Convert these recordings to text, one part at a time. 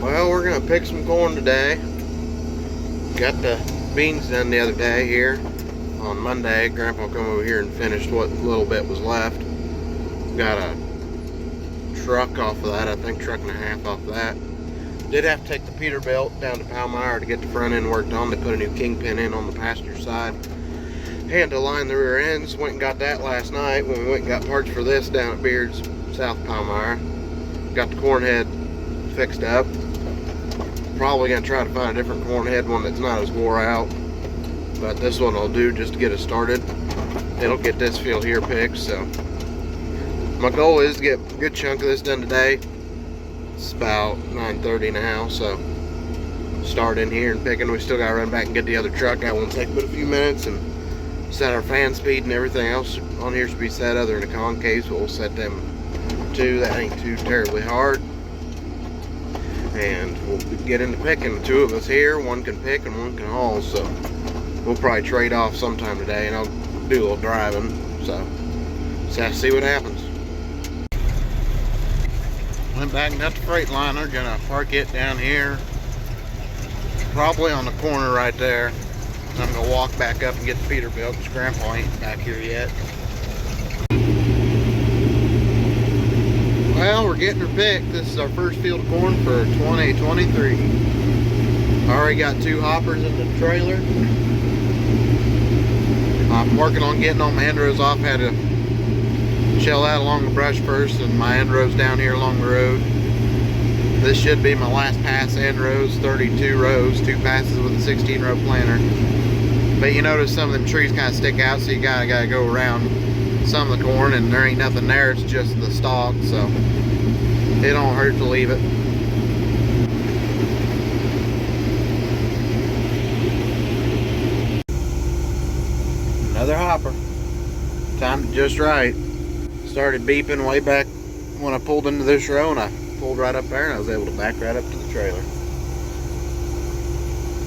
Well, we're gonna pick some corn today. Got the beans done the other day here. On Monday, Grandpa come over here and finished what little bit was left. Got a truck off of that, I think truck and a half off of that. Did have to take the Peterbilt down to Palmyra to get the front end worked on. They put a new kingpin in on the passenger side. Had to line the rear ends. Went and got that last night when we went and got parts for this down at Beard's, South Palmyra. Got the corn head fixed up. Probably gonna try to find a different corn head, one that's not as wore out. But this one will do just to get us started. It'll get this field here picked, so. My goal is to get a good chunk of this done today. It's about 9:30 now, so start in here and picking. We still gotta run back and get the other truck. That won't take but a few minutes, and set our fan speed and everything else on here should be set other than the concaves, but we'll set them too. That ain't too terribly hard. And we'll get into picking. The two of us here, one can pick and one can haul, so we'll probably trade off sometime today, and I'll do a little driving, so just have to see what happens. Went back and got the Freightliner, gonna park it down here, probably on the corner right there. I'm gonna walk back up and get the Peterbilt because Grandpa ain't back here yet. Well, we're getting her picked. This is our first field of corn for 2023. Already got 2 hoppers in the trailer. I'm working on getting all my end rows off. Had to shell that along the brush first, and my end rows down here along the road. This should be my last pass end rows, 32 rows, 2 passes with a 16 row planter. But you notice some of them trees kind of stick out, so you gotta go around some of the corn, and there ain't nothing there, it's just the stalk, so it don't hurt to leave it. Another hopper. Timed it just right. Started beeping way back when I pulled into this row, and I pulled right up there and I was able to back right up to the trailer.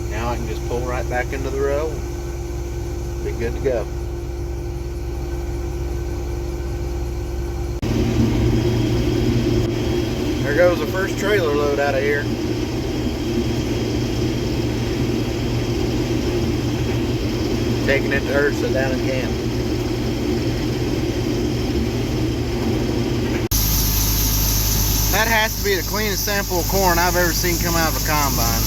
Now I can just pull right back into the row and be good to go. There goes the first trailer load out of here. Taking it to Ursa down in camp. That has to be the cleanest sample of corn I've ever seen come out of a combine.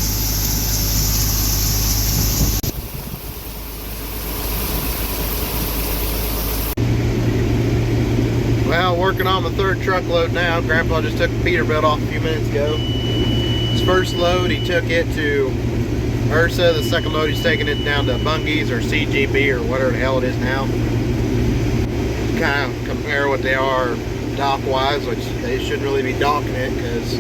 Well, working on the 3rd truckload now. Grandpa just took the Peterbilt off a few minutes ago. His first load, he took it to Ursa. The second load, he's taking it down to Bungee's or CGB or whatever the hell it is now. Kind of compare what they are dock-wise, which they shouldn't really be docking it because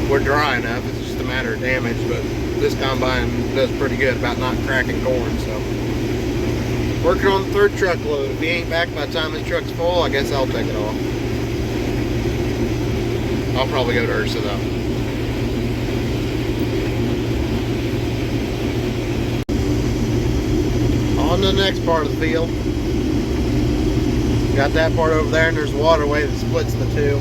we're dry enough. It's just a matter of damage, but this combine does pretty good about not cracking corn, so. Working on the 3rd truckload. If he ain't back by the time this truck's full, I guess I'll take it off. I'll probably go to Ursa though. On to the next part of the field. Got that part over there, and there's a waterway that splits the two.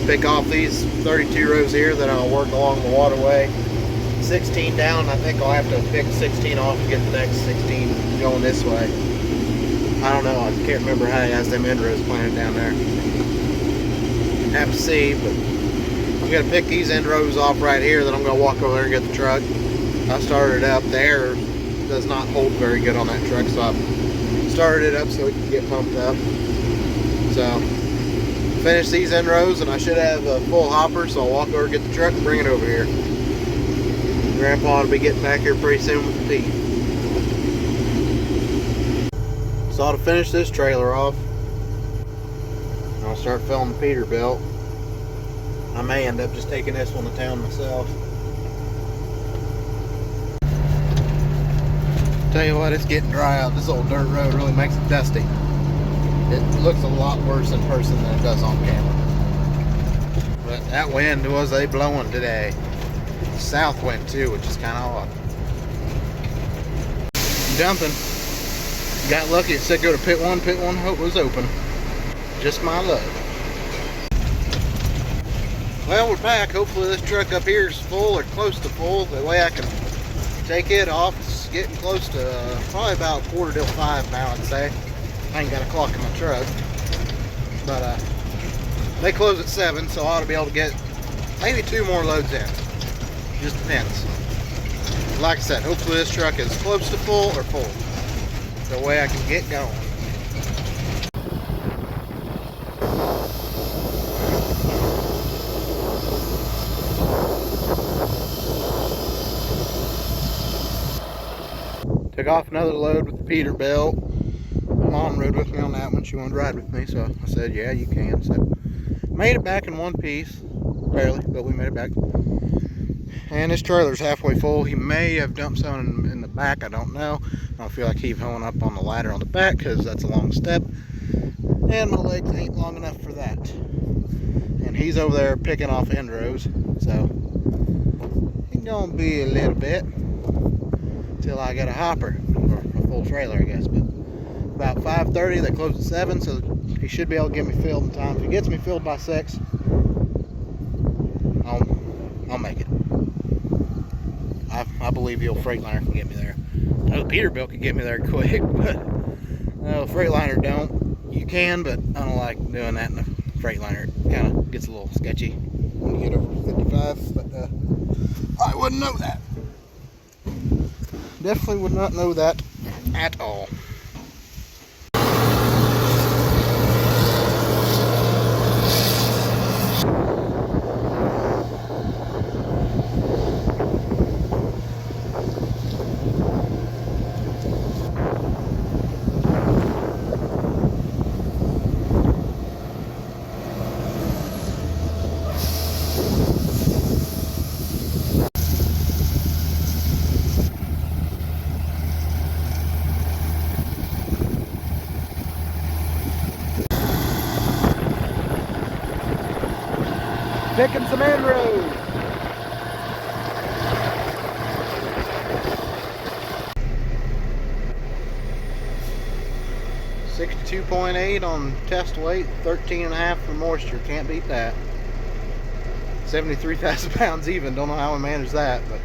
Pick off these 32 rows here, then I'll work along the waterway. 16 down, I think I'll have to pick 16 off and get the next 16 going this way. I don't know, I can't remember how he has them end rows planted down there. Have to see, but I'm gonna pick these end rows off right here, then I'm gonna walk over there and get the truck. I started it up. The air does not hold very good on that truck, so I started it up so it can get pumped up. So, finish these end rows, and I should have a full hopper, so I'll walk over, get the truck, and bring it over here. Grandpa will be getting back here pretty soon with the teeth. So to finish this trailer off, I'll start filling the Peterbilt. I may end up just taking this one to town myself. Tell you what, it's getting dry out. This old dirt road really makes it dusty. It looks a lot worse in person than it does on camera. But that wind was a blowing today. South wind too, which is kind of odd. Dumping. Got lucky. It said go to pit one was open. Just my luck. Well, we're back. Hopefully this truck up here is full or close to full. That way I can take it off. It's getting close to probably about 4:45 now, I'd say. I ain't got a clock in my truck. But they close at 7, so I ought to be able to get maybe 2 more loads in. Just depends. Like I said, hopefully this truck is close to full or full. The way I can get going. Took off another load with the Peterbilt. Mom rode with me on that one. She wanted to ride with me, so I said, yeah, you can. So made it back in one piece. Barely, but we made it back. And this trailer's halfway full. He may have dumped some in the back, I don't know. I don't feel like he's going up on the ladder on the back because that's a long step. And my legs ain't long enough for that. And he's over there picking off end rows. So it's gonna be a little bit till I get a hopper, or a full trailer, I guess. But about 5:30, they close at 7, so he should be able to get me filled in time. If he gets me filled by 6, I'll make it. I believe the old Freightliner can get me there. I know the Peterbilt can get me there quick, but no, Freightliner don't. You can, but I don't like doing that in a Freightliner. It kind of gets a little sketchy when you get over 55, but I wouldn't know that. Definitely would not know that at all. Picking some end roads. .8 on test weight, 13.5 for moisture. Can't beat that. 73,000 pounds even. Don't know how I managed that, but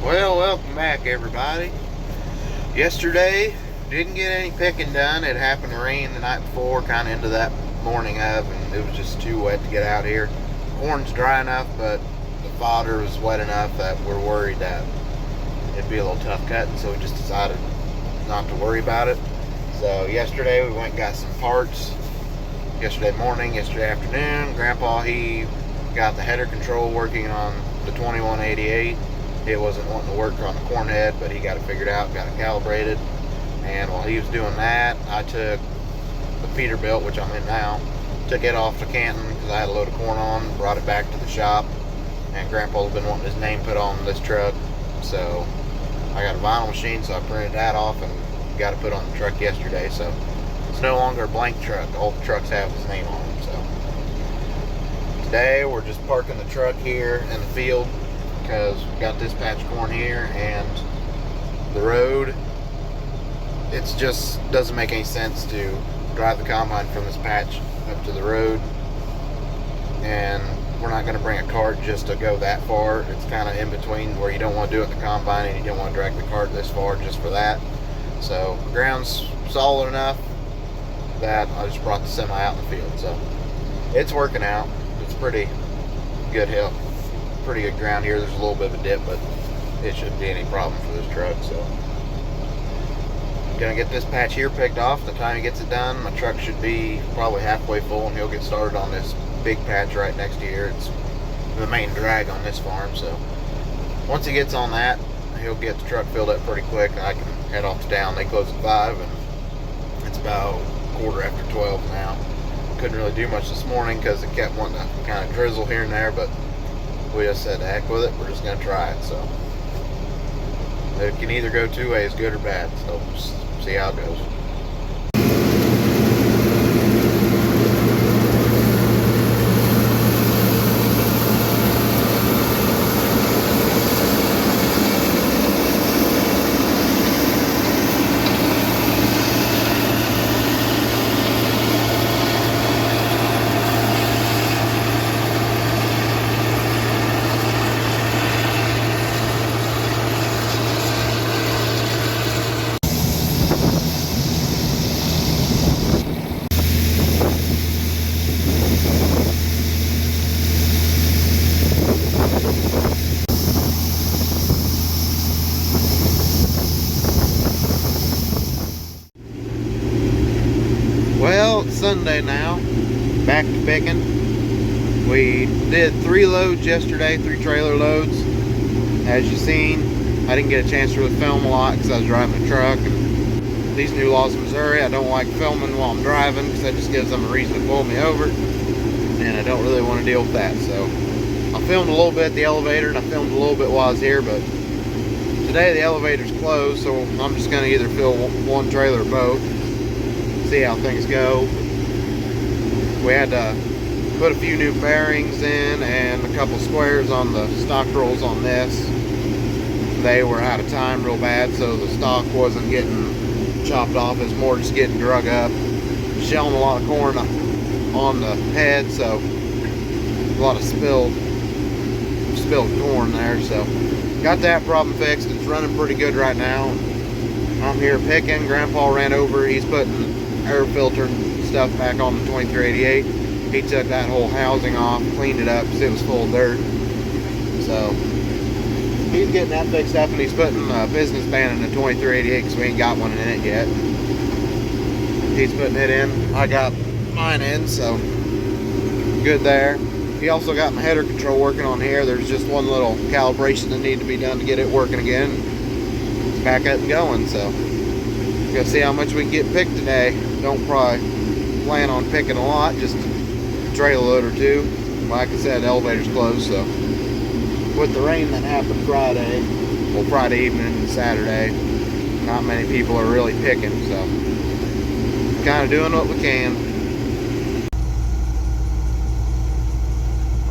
well, welcome back everybody. Yesterday didn't get any picking done. It happened to rain the night before, kind of into that morning of, and it was just too wet to get out here. Corn's dry enough, but the fodder was wet enough that we're worried that it'd be a little tough cutting, so we just decided not to worry about it. So yesterday we went and got some parts. Yesterday morning, yesterday afternoon, Grandpa, he got the header control working on the 2188. It wasn't wanting to work on the corn head, but he got it figured out, got it calibrated. And while he was doing that, I took the Peterbilt, which I'm in now, took it off to Canton because I had a load of corn on, brought it back to the shop. And Grandpa's been wanting his name put on this truck, so I got a vinyl machine, so I printed that off and got it put on the truck yesterday. So it's no longer a blank truck. All the trucks have his name on them. So Today we're just parking the truck here in the field because we got this patch of corn here, and the road, it just doesn't make any sense to drive the combine from this patch up to the road, and we're not going to bring a cart just to go that far. It's kind of in between where you don't want to do it in the combine and you don't want to drag the cart this far just for that. So the ground's solid enough that I just brought the semi out in the field. So it's working out. It's pretty good hill, pretty good ground here. There's a little bit of a dip, but it shouldn't be any problem for this truck. So I'm gonna get this patch here picked off. The time he gets it done, my truck should be probably halfway full, and he'll get started on this big patch right next to here. It's the main drag on this farm. So once he gets on that, he'll get the truck filled up pretty quick, and I can head off to town. They close at 5, and it's about 12:15 now. Couldn't really do much this morning because it kept wanting to kind of drizzle here and there, but we just said, heck with it, we're just going to try it. So it can either go two ways, good or bad, so just see how it goes. Well, it's Sunday now, back to picking. We did 3 loads yesterday, 3 trailer loads. As you've seen, I didn't get a chance to really film a lot because I was driving the truck. And these new laws in Missouri, I don't like filming while I'm driving because that just gives them a reason to pull me over, and I don't really want to deal with that. So I filmed a little bit at the elevator, and I filmed a little bit while I was here, but today the elevator's closed, so I'm just going to either fill one trailer or both, see how things go. We had to put a few new bearings in and a couple squares on the stock rolls on this. They were out of time real bad, so the stock wasn't getting chopped off. It's more just getting drug up, shelling a lot of corn on the head, so a lot of spilled corn there. So got that problem fixed. It's running pretty good right now. I'm here picking. Grandpa ran over. He's putting air filter and stuff back on the 2388. He took that whole housing off, cleaned it up because it was full of dirt. So he's getting that fixed up, and he's putting a business ban in the 2388 because we ain't got one in it yet. He's putting it in. I got mine in, so good there. He also got my header control working on here. There's just one little calibration that needs to be done to get it working again. It's back up and going, so gonna see how much we can get picked today. Don't probably plan on picking a lot, just a trailer load or 2. Like I said, the elevator's closed, so with the rain that happened Friday, well, Friday evening and Saturday, not many people are really picking, so kind of doing what we can.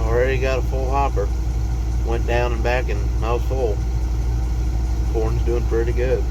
Already got a full hopper. Went down and back and I was full. Corn's doing pretty good.